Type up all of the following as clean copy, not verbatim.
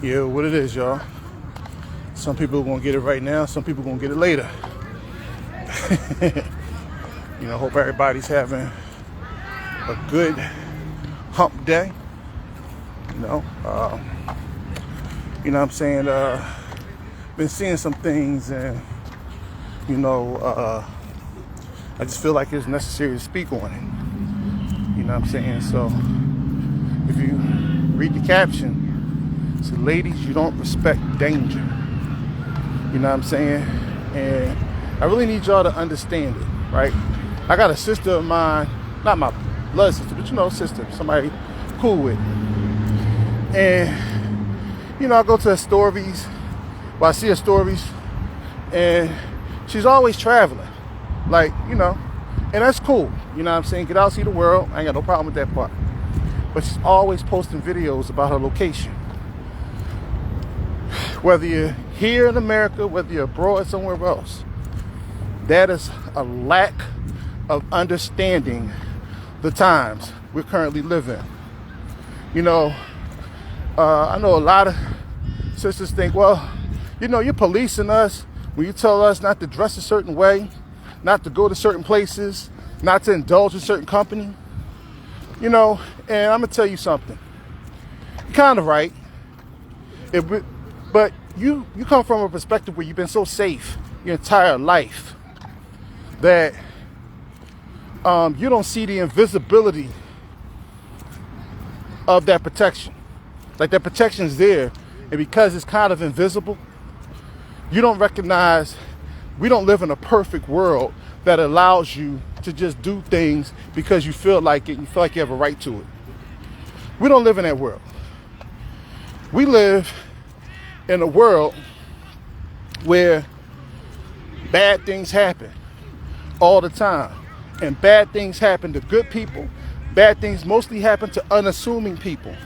Yeah, what it is, y'all. Some people are gonna get it right now, some people are gonna get it later. Hope everybody's having a good hump day. You know what I'm saying? Been seeing some things, and I just feel like it's necessary to speak on it. You know what I'm saying? So if you read the caption, it says, ladies, you don't respect danger. You know what I'm saying? And I really need y'all to understand it, right? I got a sister of mine, not my blood sister, but sister, somebody cool with. And, I go to her stories, I see her stories, and she's always traveling. And that's cool. You know what I'm saying? Get out, see the world. I ain't got no problem with that part. But she's always posting videos about her location. Whether you're here in America, whether you're abroad somewhere else, that is a lack of understanding the times we're currently living. I know a lot of sisters think, well, you're policing us when you tell us not to dress a certain way, not to go to certain places, not to indulge in certain company. And I'm gonna tell you something. You're kind of right. But you come from a perspective where you've been so safe your entire life that you don't see the invisibility of that protection. Like, that protection's there, and because it's kind of invisible, you don't recognize we don't live in a perfect world that allows you to just do things because you feel like it, you feel like you have a right to it. We don't live in that world. We live in a world where bad things happen all the time. And bad things happen to good people. Bad things mostly happen to unassuming people.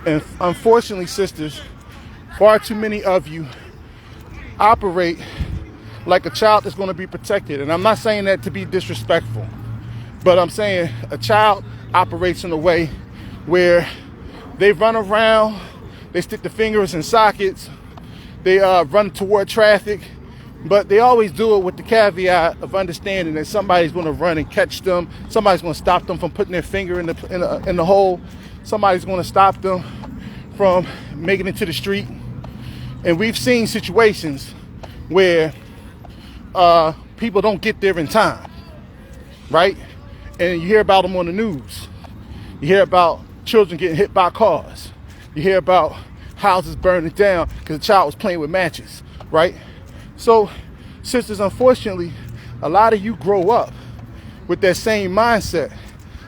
And unfortunately, sisters, far too many of you operate like a child that's going to be protected. And I'm not saying that to be disrespectful, but I'm saying a child operates in a way where they run around, they stick their fingers in sockets, they run toward traffic, but they always do it with the caveat of understanding that somebody's going to run and catch them, somebody's going to stop them from putting their finger in the hole, somebody's going to stop them from making it to the street. And we've seen situations where people don't get there in time, right? And you hear about them on the news. You hear about children getting hit by cars. You hear about houses burning down because a child was playing with matches, right? So, sisters, unfortunately, a lot of you grow up with that same mindset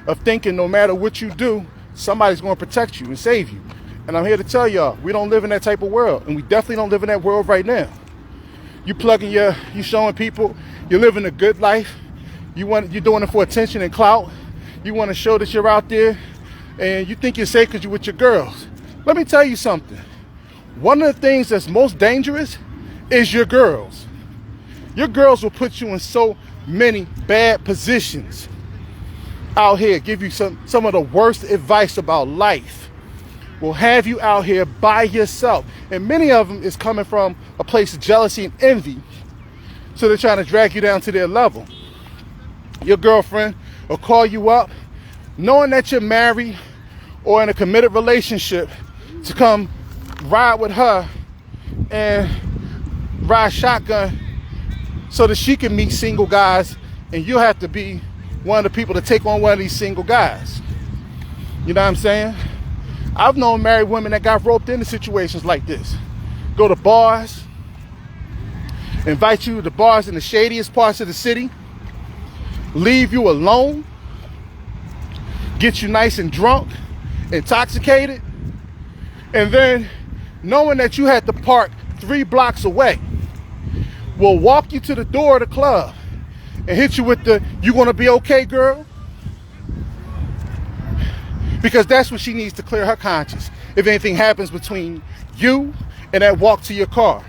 of thinking no matter what you do, somebody's going to protect you and save you. And I'm here to tell y'all, we don't live in that type of world, and we definitely don't live in that world right now. You showing people you're living a good life. You're doing it for attention and clout. You want to show that you're out there, and you think you're safe because you're with your girls. Let me tell you something. One of the things that's most dangerous is your girls. Your girls will put you in so many bad positions out here, give you some of the worst advice about life, will have you out here by yourself. And many of them is coming from a place of jealousy and envy, so they're trying to drag you down to their level. Your girlfriend will call you up knowing that you're married or in a committed relationship to come ride with her and ride shotgun so that she can meet single guys, and you'll have to be one of the people to take on one of these single guys. You know what I'm saying? I've known married women that got roped into situations like this. Go to bars, invite you to the bars in the shadiest parts of the city, leave you alone, get you nice and drunk, intoxicated, and then knowing that you had to park 3 blocks away, will walk you to the door of the club and hit you with the, "You gonna be okay, girl?" Because that's what she needs to clear her conscience if anything happens between you and that walk to your car.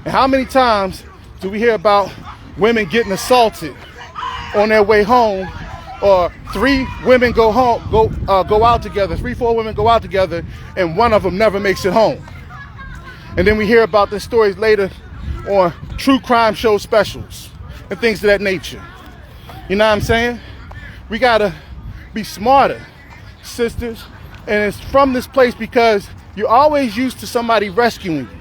And how many times do we hear about women getting assaulted on their way home, or 3 women go out together, 3, 4 women go out together, and one of them never makes it home? And then we hear about the stories later on true crime show specials and things of that nature. You know what I'm saying? We gotta be smarter, sisters. And it's from this place because you're always used to somebody rescuing you.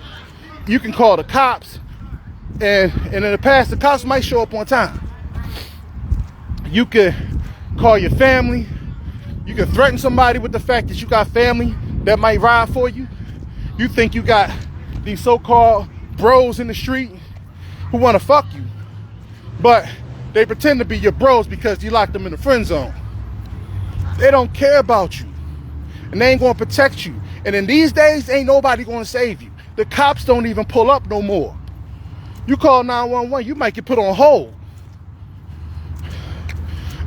You can call the cops, and in the past, the cops might show up on time. You could call your family. You can threaten somebody with the fact that you got family that might ride for you. You think you got these so-called bros in the street who want to fuck you, but they pretend to be your bros because you locked them in the friend zone. They don't care about you, and they ain't going to protect you. And in these days, ain't nobody going to save you. The cops don't even pull up no more. You call 911, you might get put on hold.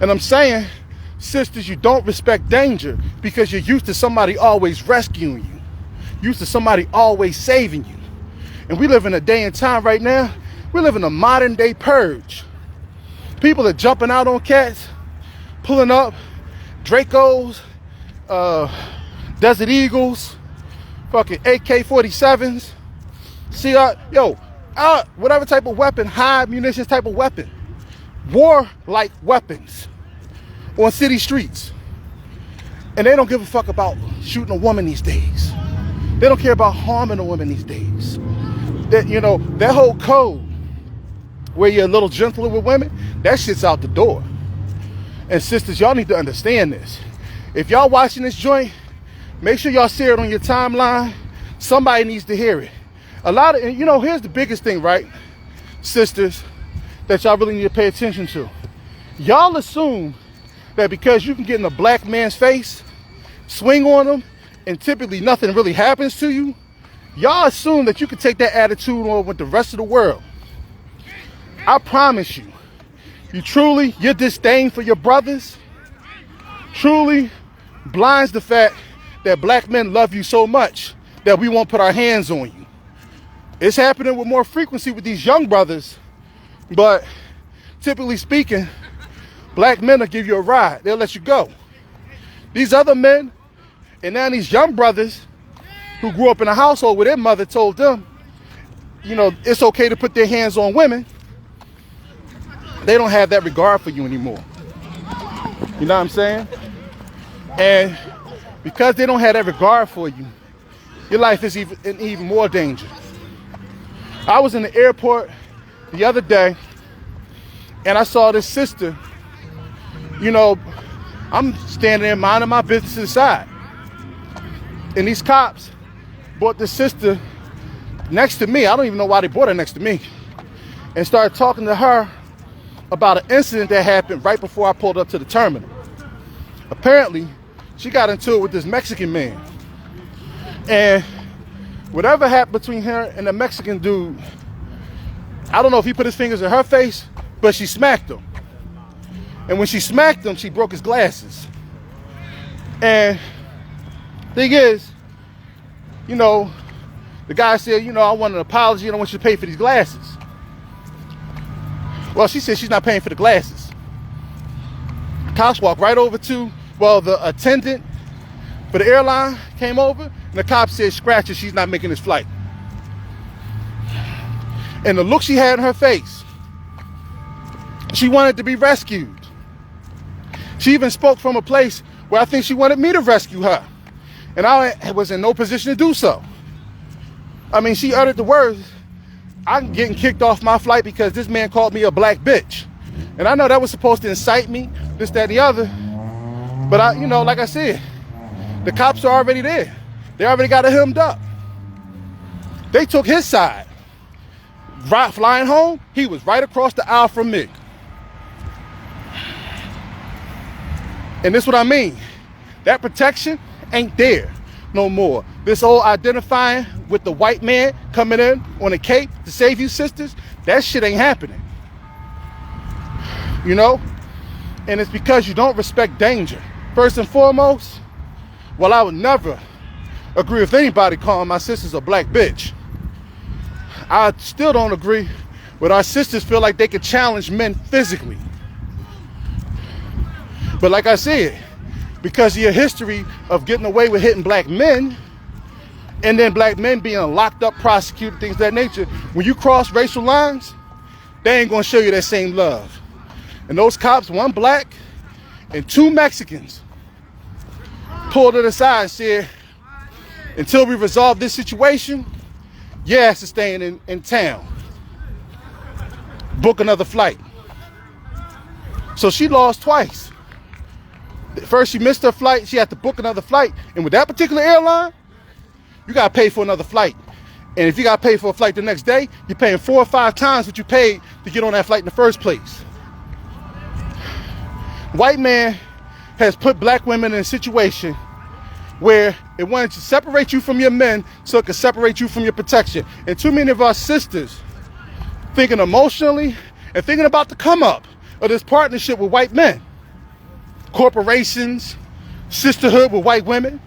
And I'm saying, sisters, you don't respect danger because you're used to somebody always rescuing you. Used to somebody always saving you. And we live in a day and time right now, we live in a modern day purge. People are jumping out on cats, pulling up Dracos, Desert Eagles, fucking AK-47s, whatever type of weapon, high munitions type of weapon, war-like weapons on city streets. And they don't give a fuck about shooting a woman these days. They don't care about harming a woman these days. That whole code where you're a little gentler with women, that shit's out the door. And sisters, y'all need to understand this. If y'all watching this joint, make sure y'all share it on your timeline. Somebody needs to hear it. Here's the biggest thing, right, sisters, that y'all really need to pay attention to. Y'all assume that because you can get in a black man's face, swing on him, and typically nothing really happens to you, y'all assume that you can take that attitude on with the rest of the world. I promise you, your disdain for your brothers truly blinds the fact that black men love you so much that we won't put our hands on you. It's happening with more frequency with these young brothers, but typically speaking, black men will give you a ride. They'll let you go. These other men, and now these young brothers who grew up in a household where their mother told them, it's okay to put their hands on women, they don't have that regard for you anymore. You know what I'm saying? And because they don't have that regard for you, your life is in even more danger. I was in the airport the other day, and I saw this sister. I'm standing there minding my business to the side. And these cops brought this sister next to me. I don't even know why they brought her next to me. And started talking to her about an incident that happened right before I pulled up to the terminal. Apparently, she got into it with this Mexican man. And whatever happened between her and the Mexican dude, I don't know if he put his fingers in her face, but she smacked him. And when she smacked him, she broke his glasses. And thing is, the guy said, I want an apology and I want you to pay for these glasses. Well, she said she's not paying for the glasses. Cops walked right over to, the attendant for the airline came over, and the cop said, scratch her, she's not making this flight. And the look she had in her face, she wanted to be rescued. She even spoke from a place where I think she wanted me to rescue her. And I was in no position to do so. I mean, she uttered the words, I'm getting kicked off my flight because this man called me a black bitch. And I know that was supposed to incite me, this, that, and the other. But like I said, the cops are already there. They already got her hemmed up. They took his side. Flying home, he was right across the aisle from me. And this is what I mean. That protection ain't there no more. This whole identifying with the white man coming in on a cape to save you sisters, that shit ain't happening. And it's because you don't respect danger. First and foremost, I would never agree with anybody calling my sisters a black bitch. I still don't agree with our sisters feel like they can challenge men physically. But like I said, because of your history of getting away with hitting black men, and then black men being locked up, prosecuted, things of that nature. When you cross racial lines, they ain't gonna show you that same love. And those cops, one black and two Mexicans, pulled it aside and said, until we resolve this situation, your ass is staying in town. Book another flight. So she lost twice. First, she missed her flight. She had to book another flight. And with that particular airline, you got to pay for another flight. And if you got to pay for a flight the next day, you're paying 4 or 5 times what you paid to get on that flight in the first place. White man has put black women in a situation where it wanted to separate you from your men so it could separate you from your protection. And too many of our sisters thinking emotionally and thinking about the come up of this partnership with white men. Corporations, sisterhood with white women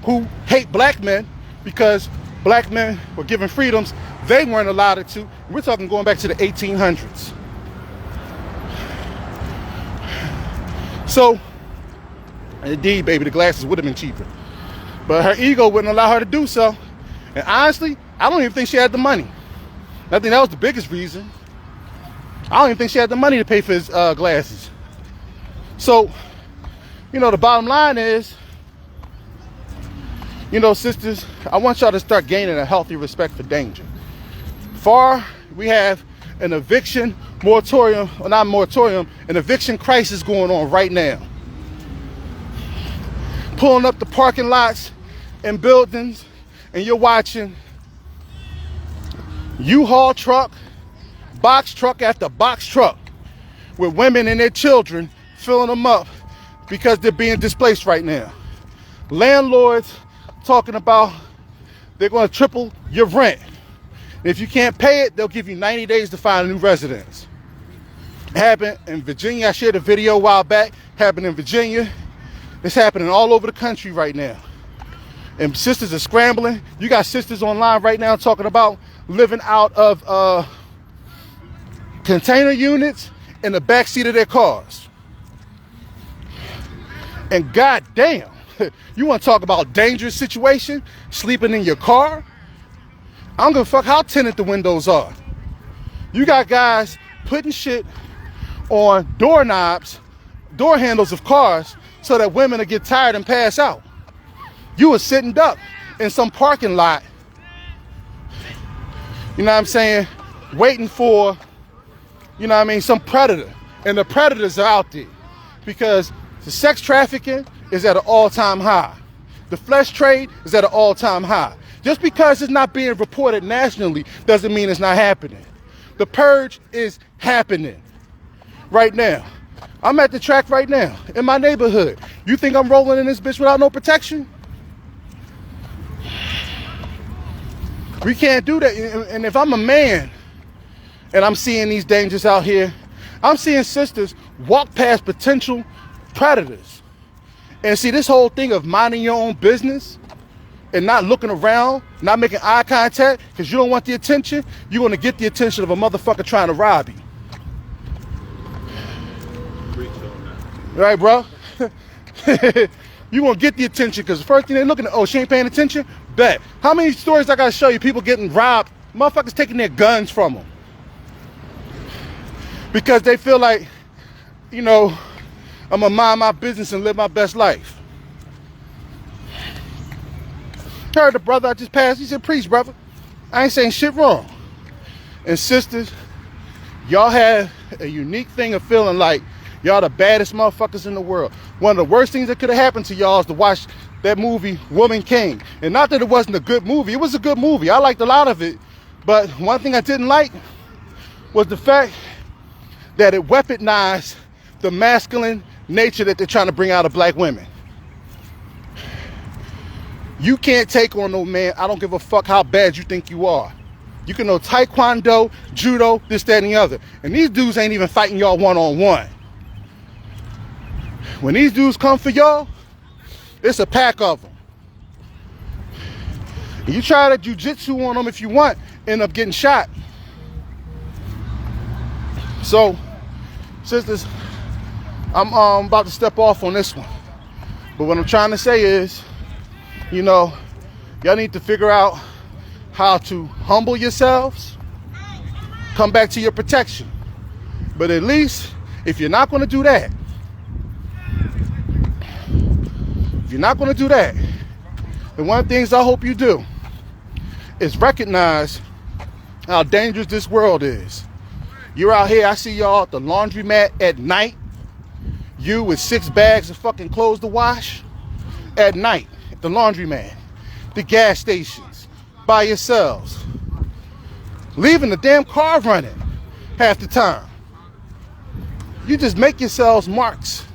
who hate black men because black men were given freedoms they weren't allowed to. We're talking going back to the 1800s. So, indeed, baby, the glasses would have been cheaper. But her ego wouldn't allow her to do so. And honestly, I don't even think she had the money. I think that was the biggest reason. I don't even think she had the money to pay for his glasses. So, you know, the bottom line is, you know, sisters, I want y'all to start gaining a healthy respect for danger. We have an eviction moratorium, or not moratorium, an eviction crisis going on right now. Pulling up the parking lots and buildings, and you're watching U-Haul truck, box truck after box truck, with women and their children filling them up because they're being displaced right now. Landlords talking about they're going to triple your rent. If you can't pay it, they'll give you 90 days to find a new residence. It happened in Virginia. I shared a video a while back. Happened in Virginia. It's happening all over the country right now. And sisters are scrambling. You got sisters online right now talking about living out of container units in the backseat of their cars. And goddamn, you want to talk about dangerous situation? Sleeping in your car? I don't give a fuck how tinted the windows are. You got guys putting shit on doorknobs, door handles of cars so that women will get tired and pass out. You were sitting duck in some parking lot, you know what I'm saying, waiting for, you know what I mean, some predator. And the predators are out there because the sex trafficking is at an all-time high. The flesh trade is at an all-time high. Just because it's not being reported nationally doesn't mean it's not happening. The purge is happening right now. I'm at the track right now in my neighborhood. You think I'm rolling in this bitch without no protection? We can't do that. And if I'm a man and I'm seeing these dangers out here, I'm seeing sisters walk past potential predators. And see, this whole thing of minding your own business and not looking around, not making eye contact because you don't want the attention, you're going to get the attention of a motherfucker trying to rob you. Right, bro? You won't get the attention because the first thing they're looking at, oh, she ain't paying attention? Bet. How many stories I got to show you people getting robbed, motherfuckers taking their guns from them? Because they feel like, you know, I'm going to mind my business and live my best life. Heard the brother I just passed, he said, preach, brother. I ain't saying shit wrong. And sisters, y'all have a unique thing of feeling like y'all the baddest motherfuckers in the world. One of the worst things that could have happened to y'all is to watch that movie, Woman King. And not that it wasn't a good movie. It was a good movie. I liked a lot of it. But one thing I didn't like was the fact that it weaponized the masculine nature that they're trying to bring out of black women. You can't take on no man. I don't give a fuck how bad you think you are. You can know taekwondo, judo, this, that, and the other. And these dudes ain't even fighting y'all one-on-one. When these dudes come for y'all, it's a pack of them. You try to jujitsu on them if you want, end up getting shot. So, sisters, I'm about to step off on this one. But what I'm trying to say is, you know, Y'all need to figure out how to humble yourselves, come back to your protection. But at least, if you're not going to do that, then one of the things I hope you do is recognize how dangerous this world is. You're out here, I see y'all at the laundromat at night, you with 6 bags of fucking clothes to wash at night at the laundromat, the gas stations, by yourselves, leaving the damn car running half the time. You just make yourselves marks.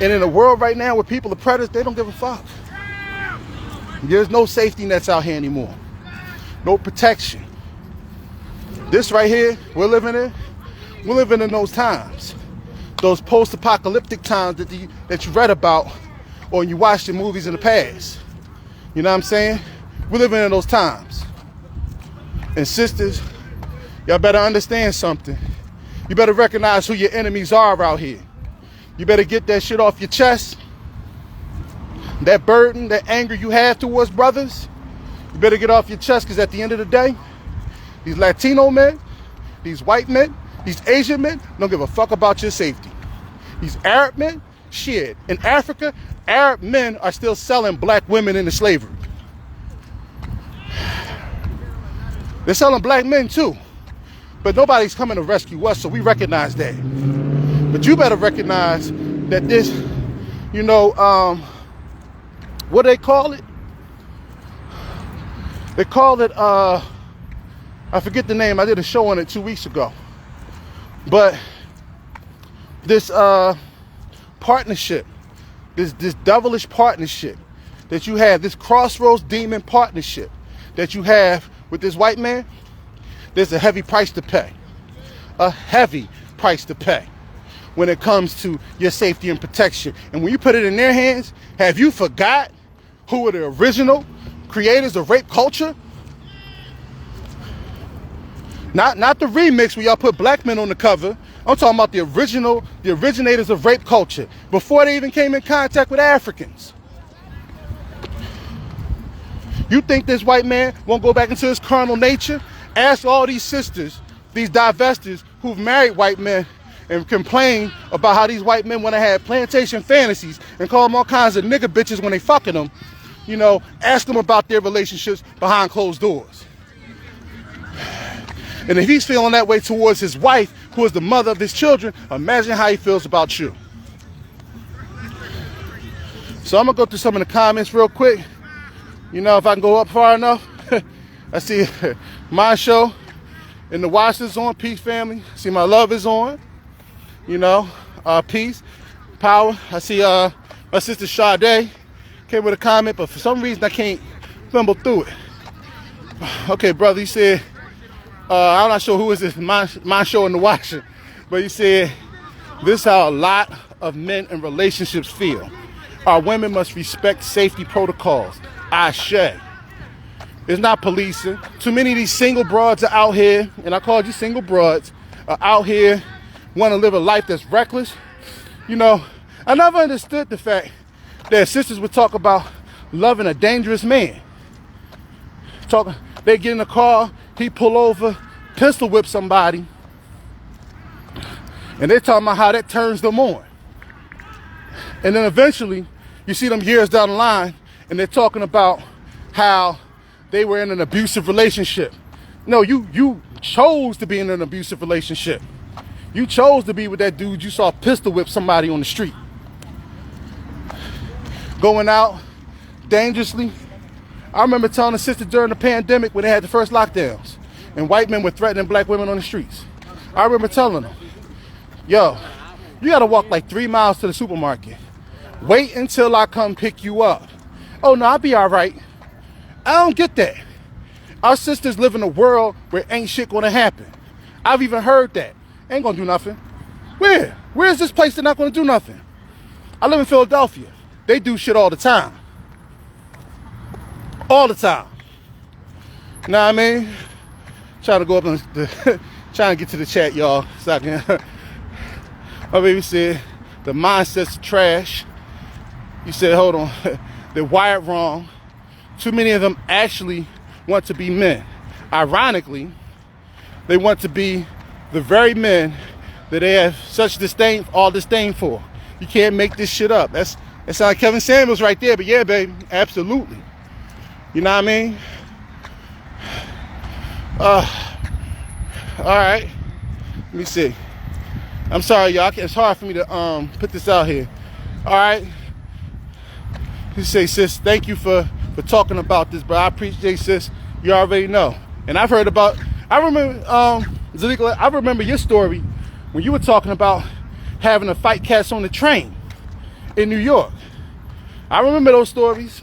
And in a world right now where people are predators, they don't give a fuck. There's no safety nets out here anymore. No protection. This right here we're living in those times. Those post-apocalyptic times that you read about or you watched in movies in the past. You know what I'm saying? We're living in those times. And sisters, y'all better understand something. You better recognize who your enemies are out here. You better get that shit off your chest. That burden, that anger you have towards brothers, you better get off your chest, because at the end of the day, these Latino men, these white men, these Asian men don't give a fuck about your safety. These Arab men, shit. In Africa, Arab men are still selling black women into slavery. They're selling black men too. But nobody's coming to rescue us, so we recognize that. But you better recognize that this, what do they call it? They call it, I forget the name. I did a show on it 2 weeks ago. But this partnership, this devilish partnership that you have, this crossroads demon partnership that you have with this white man, there's a heavy price to pay. A heavy price to pay when it comes to your safety and protection. And when you put it in their hands, have you forgot who were the original creators of rape culture? Not the remix where y'all put black men on the cover. I'm talking about the originators of rape culture, before they even came in contact with Africans. You think this white man won't go back into his carnal nature? Ask all these sisters, these divestors who've married white men and complain about how these white men want to have plantation fantasies and call them all kinds of nigga bitches when they fucking them. Ask them about their relationships behind closed doors. And if he's feeling that way towards his wife, who is the mother of his children, imagine how he feels about you. So I'm going to go through some of the comments real quick. If I can go up far enough. I see my show and the watch is on. Peace, family. I see my love is on. Peace, power. I see my sister Sade came with a comment, but for some reason I can't fumble through it. Okay, brother, you said, I'm not sure who is this, my show in the watching, but you said, this is how a lot of men in relationships feel. Our women must respect safety protocols. Ashe. It's not policing. Too many of these single broads are out here, and I called you single broads, are out here, want to live a life that's reckless. I never understood the fact that sisters would talk about loving a dangerous man. They get in the car, he pull over, pistol whip somebody, and they're talking about how that turns them on. And then eventually, you see them years down the line, and they're talking about how they were in an abusive relationship. No, you chose to be in an abusive relationship. You chose to be with that dude you saw pistol whip somebody on the street. Going out dangerously. I remember telling a sister during the pandemic when they had the first lockdowns and white men were threatening black women on the streets. I remember telling them, yo, you gotta walk like 3 miles to the supermarket. Wait until I come pick you up. Oh no, I'll be all right. I don't get that. Our sisters live in a world where ain't shit gonna happen. I've even heard that. Ain't gonna do nothing. Where? Where's this place that's not gonna do nothing? I live in Philadelphia. They do shit all the time. All the time. You know what I mean? Trying to go up and trying to get to the chat, y'all. So I can. My baby said the mindset's trash. You said, hold on, they're wired wrong too many of them actually want to be men. Ironically, they want to be the very men that they have such disdain for. You can't make this shit up. That's like Kevin Samuels right there, but yeah, baby, absolutely. You know what I mean? All right. Let me see. I'm sorry, y'all. It's hard for me to put this out here. All right. You say, sis, thank you for talking about this, but I appreciate, sis. You already know. And I've heard about, I remember, Zalika, I remember your story when you were talking about having to fight cats on the train in New York. I remember those stories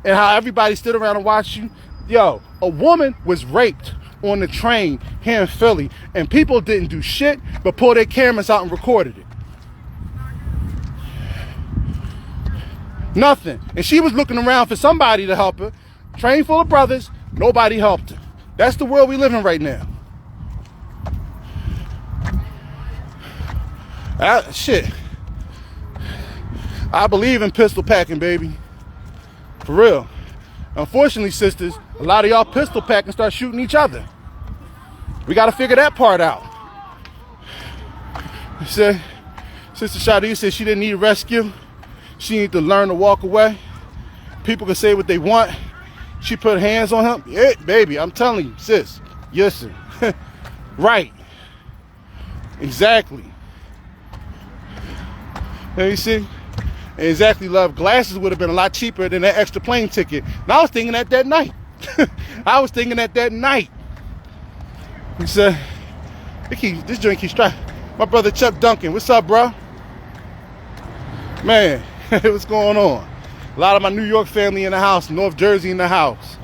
and how everybody stood around and watched you. Yo, a woman was raped on the train here in Philly, and people didn't do shit but pull their cameras out and recorded it. Nothing. And she was looking around for somebody to help her. Train full of brothers, nobody helped her. That's the world we live in right now. Shit. I believe in pistol packing, baby. For real. Unfortunately, sisters, a lot of y'all pistol pack and start shooting each other. We got to figure that part out. Sister Shadi said she didn't need rescue. She needed to learn to walk away. People can say what they want. She put hands on him. Yeah, baby, I'm telling you, sis. Listen. Right. Exactly. You see? Exactly, love. Glasses would have been a lot cheaper than that extra plane ticket. And I was thinking that night. I was thinking that night. He said, this joint keeps trying. My brother Chuck Duncan. What's up, bro? Man, what's going on? A lot of my New York family in the house. North Jersey in the house.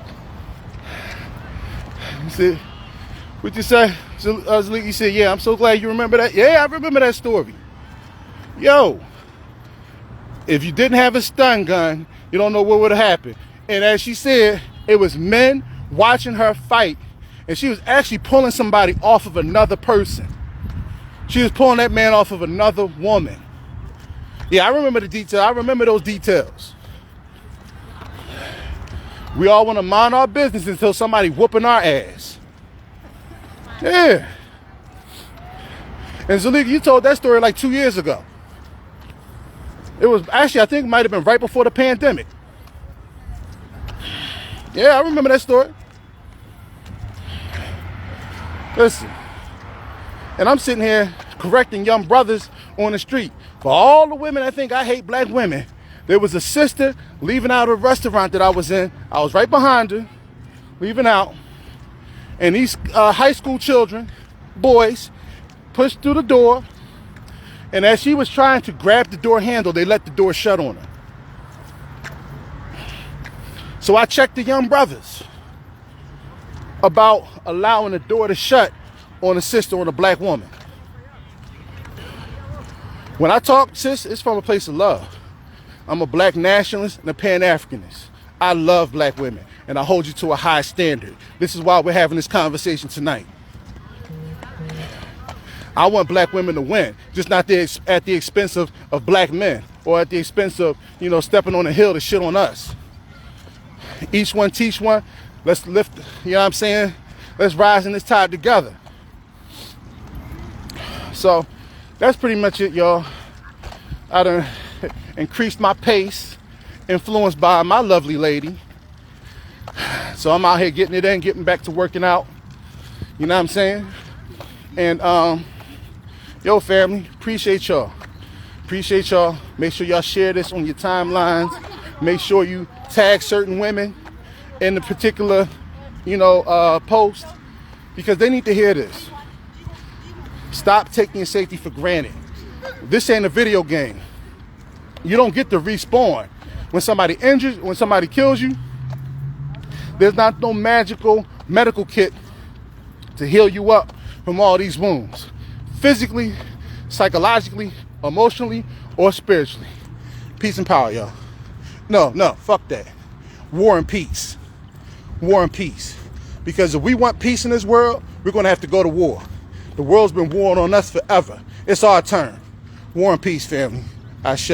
He said, what'd you say? He said, yeah, I'm so glad you remember that. Yeah, I remember that story. Yo. If you didn't have a stun gun, you don't know what would have happened. And as she said, it was men watching her fight. And she was actually pulling somebody off of another person. She was pulling that man off of another woman. Yeah, I remember the detail. I remember those details. We all want to mind our business until somebody whooping our ass. Yeah. And Zalika, you told that story like 2 years ago. It was actually, I think it might have been right before the pandemic. Yeah, I remember that story. Listen, and I'm sitting here correcting young brothers on the street. For all the women that think I hate black women, there was a sister leaving out of a restaurant that I was in. I was right behind her, leaving out. And these high school children, boys, pushed through the door. And as she was trying to grab the door handle, they let the door shut on her. So I checked the young brothers about allowing the door to shut on a sister, on a black woman. When I talk, sis, it's from a place of love. I'm a black nationalist and a Pan-Africanist. I love black women, and I hold you to a high standard. This is why we're having this conversation tonight. I want black women to win, just not at the expense of black men, or at the expense of, stepping on a hill to shit on us. Each one teach one. Let's lift, you know what I'm saying? Let's rise in this tide together. So that's pretty much it, y'all. I done increased my pace, influenced by my lovely lady. So I'm out here getting it in, getting back to working out. You know what I'm saying? And yo, family, appreciate y'all. Appreciate y'all. Make sure y'all share this on your timelines. Make sure you tag certain women in the particular, post, because they need to hear this. Stop taking your safety for granted. This ain't a video game. You don't get to respawn. When somebody injures, when somebody kills you, there's not no magical medical kit to heal you up from all these wounds. Physically, psychologically, emotionally, or spiritually. Peace and power, y'all. No, fuck that. War and peace. War and peace. Because if we want peace in this world, we're going to have to go to war. The world's been warring on us forever. It's our turn. War and peace, family. Ashe.